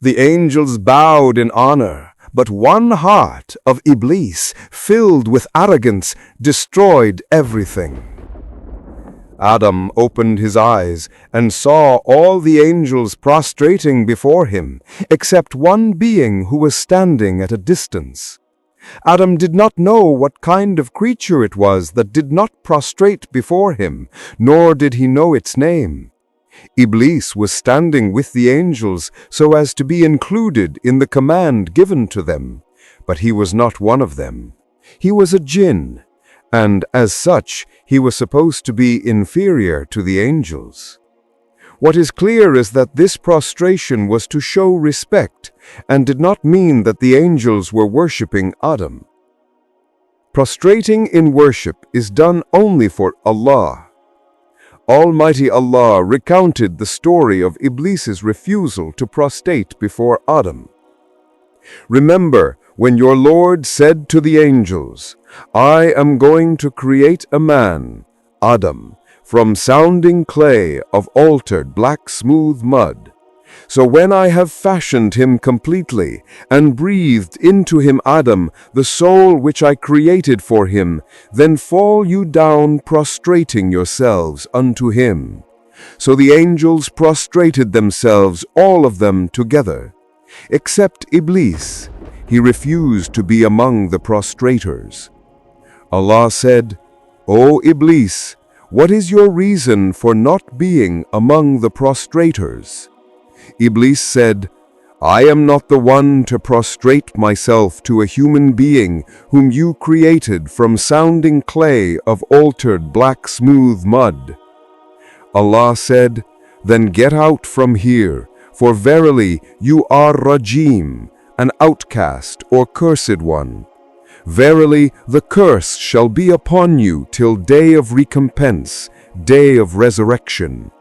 The angels bowed in honor, but one heart of Iblis, filled with arrogance, destroyed everything. Adam opened his eyes and saw all the angels prostrating before him, except one being who was standing at a distance. Adam did not know what kind of creature it was that did not prostrate before him, nor did he know its name. Iblis was standing with the angels so as to be included in the command given to them, but he was not one of them. He was a jinn, and as such, he was supposed to be inferior to the angels. What is clear is that this prostration was to show respect and did not mean that the angels were worshipping Adam. Prostrating in worship is done only for Allah. Almighty Allah recounted the story of Iblis's refusal to prostrate before Adam. Remember when your Lord said to the angels, "I am going to create a man, Adam, from sounding clay of altered black smooth mud. So when I have fashioned him completely and breathed into him Adam, the soul which I created for him, then fall you down prostrating yourselves unto him." So the angels prostrated themselves, all of them together, except Iblis. He refused to be among the prostrators. Allah said, "O Iblis, what is your reason for not being among the prostrators?" Iblis said, "I am not the one to prostrate myself to a human being whom you created from sounding clay of altered black smooth mud." Allah said, "Then get out from here, for verily you are Rajim, an outcast or cursed one. Verily the curse shall be upon you till day of recompense, day of resurrection."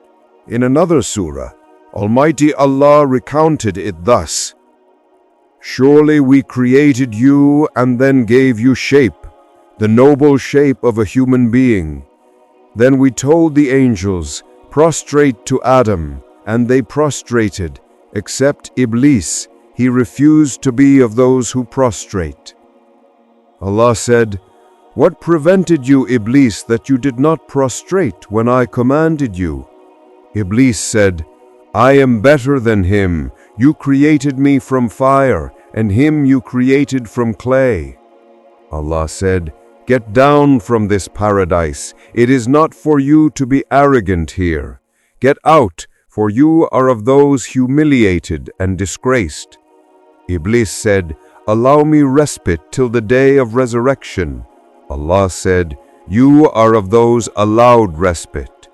In another surah, Almighty Allah recounted it thus: "Surely we created you and then gave you shape, the noble shape of a human being. Then we told the angels, prostrate to Adam, and they prostrated, except Iblis. He refused to be of those who prostrate." Allah said, "What prevented you, Iblis, that you did not prostrate when I commanded you?" Iblis said, "I am better than him. You created me from fire, and him you created from clay." Allah said, "Get down from this paradise. It is not for you to be arrogant here. Get out, for you are of those humiliated and disgraced." Iblis said, "Allow me respite till the day of resurrection." Allah said, "You are of those allowed respite."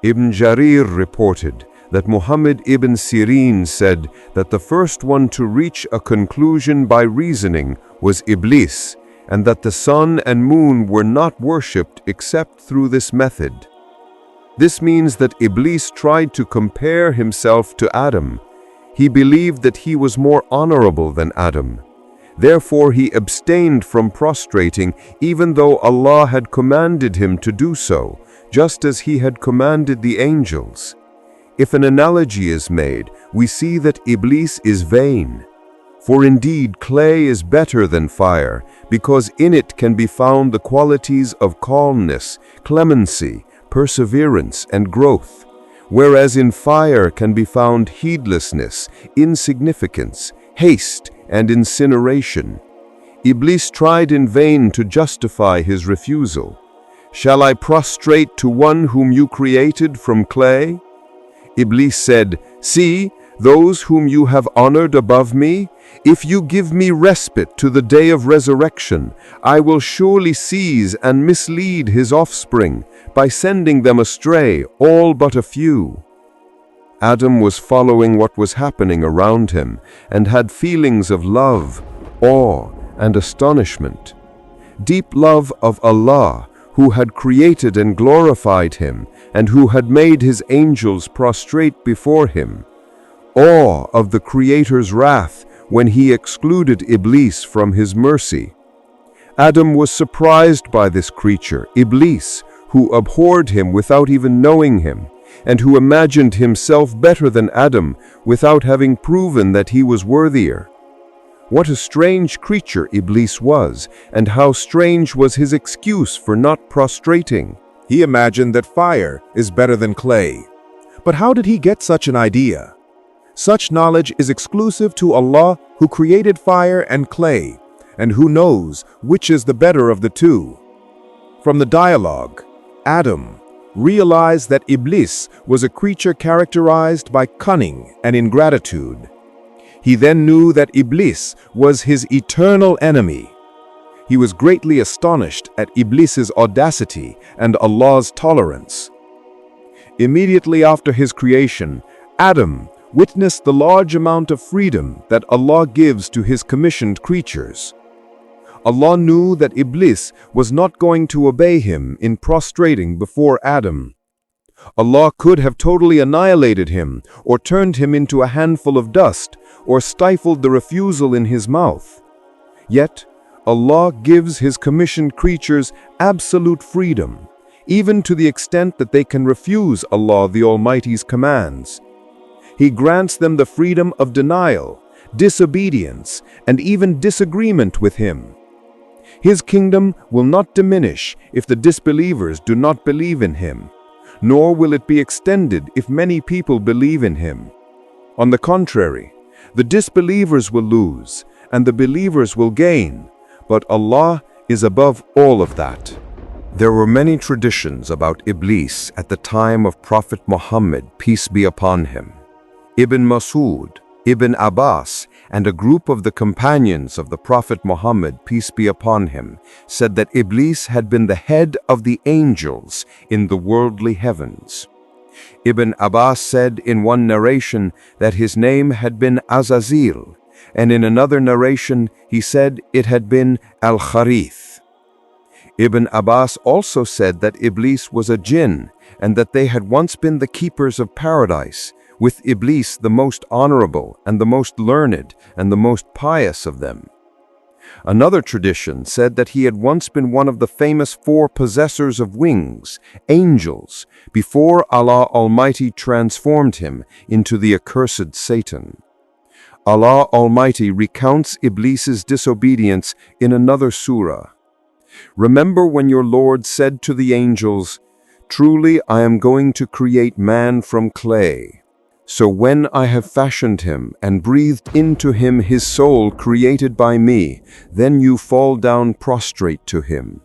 Ibn Jarir reported that Muhammad ibn Sirin said that the first one to reach a conclusion by reasoning was Iblis, and that the sun and moon were not worshipped except through this method. This means that Iblis tried to compare himself to Adam. He believed that he was more honorable than Adam. Therefore he abstained from prostrating even though Allah had commanded him to do so, just as he had commanded the angels. If an analogy is made, we see that Iblis is vain. For indeed clay is better than fire, because in it can be found the qualities of calmness, clemency, perseverance, and growth, whereas in fire can be found heedlessness, insignificance, haste, and incineration. Iblis tried in vain to justify his refusal. "Shall I prostrate to one whom you created from clay?" Iblis said, "See, those whom you have honored above me, if you give me respite to the day of resurrection, I will surely seize and mislead his offspring by sending them astray, all but a few." Adam was following what was happening around him and had feelings of love, awe, and astonishment. Deep love of Allah, who had created and glorified him, and who had made his angels prostrate before him. Awe of the Creator's wrath when he excluded Iblis from his mercy. Adam was surprised by this creature, Iblis, who abhorred him without even knowing him, and who imagined himself better than Adam without having proven that he was worthier. What a strange creature Iblis was, and how strange was his excuse for not prostrating. He imagined that fire is better than clay. But how did he get such an idea? Such knowledge is exclusive to Allah, who created fire and clay, and who knows which is the better of the two. From the dialogue, Adam realized that Iblis was a creature characterized by cunning and ingratitude. He then knew that Iblis was his eternal enemy. He was greatly astonished at Iblis's audacity and Allah's tolerance. Immediately after his creation, Adam witnessed the large amount of freedom that Allah gives to his commissioned creatures. Allah knew that Iblis was not going to obey him in prostrating before Adam. Allah could have totally annihilated him, or turned him into a handful of dust, or stifled the refusal in his mouth. Yet, Allah gives his commissioned creatures absolute freedom, even to the extent that they can refuse Allah the Almighty's commands. He grants them the freedom of denial, disobedience, and even disagreement with Him. His kingdom will not diminish if the disbelievers do not believe in Him, nor will it be extended if many people believe in Him. On the contrary, the disbelievers will lose, and the believers will gain, but Allah is above all of that. There were many traditions about Iblis at the time of Prophet Muhammad, peace be upon him. Ibn Masud, Ibn Abbas, and a group of the companions of the Prophet Muhammad, peace be upon him, said that Iblis had been the head of the angels in the worldly heavens. Ibn Abbas said in one narration that his name had been Azazil, and in another narration he said it had been Al-Kharith. Ibn Abbas also said that Iblis was a jinn, and that they had once been the keepers of paradise, with Iblis the most honorable and the most learned and the most pious of them. Another tradition said that he had once been one of the famous 4 possessors of wings, angels, before Allah Almighty transformed him into the accursed Satan. Allah Almighty recounts Iblis's disobedience in another surah. Remember when your Lord said to the angels, "Truly I am going to create man from clay. So when I have fashioned him and breathed into him his soul created by me, then you fall down prostrate to him."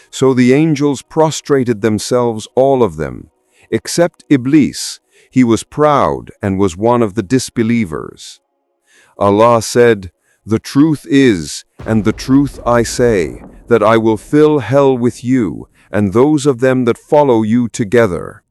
So the angels prostrated themselves, all of them, except Iblis. He was proud and was one of the disbelievers. Allah said, "The truth is, and the truth I say, that I will fill hell with you, and those of them that follow you together.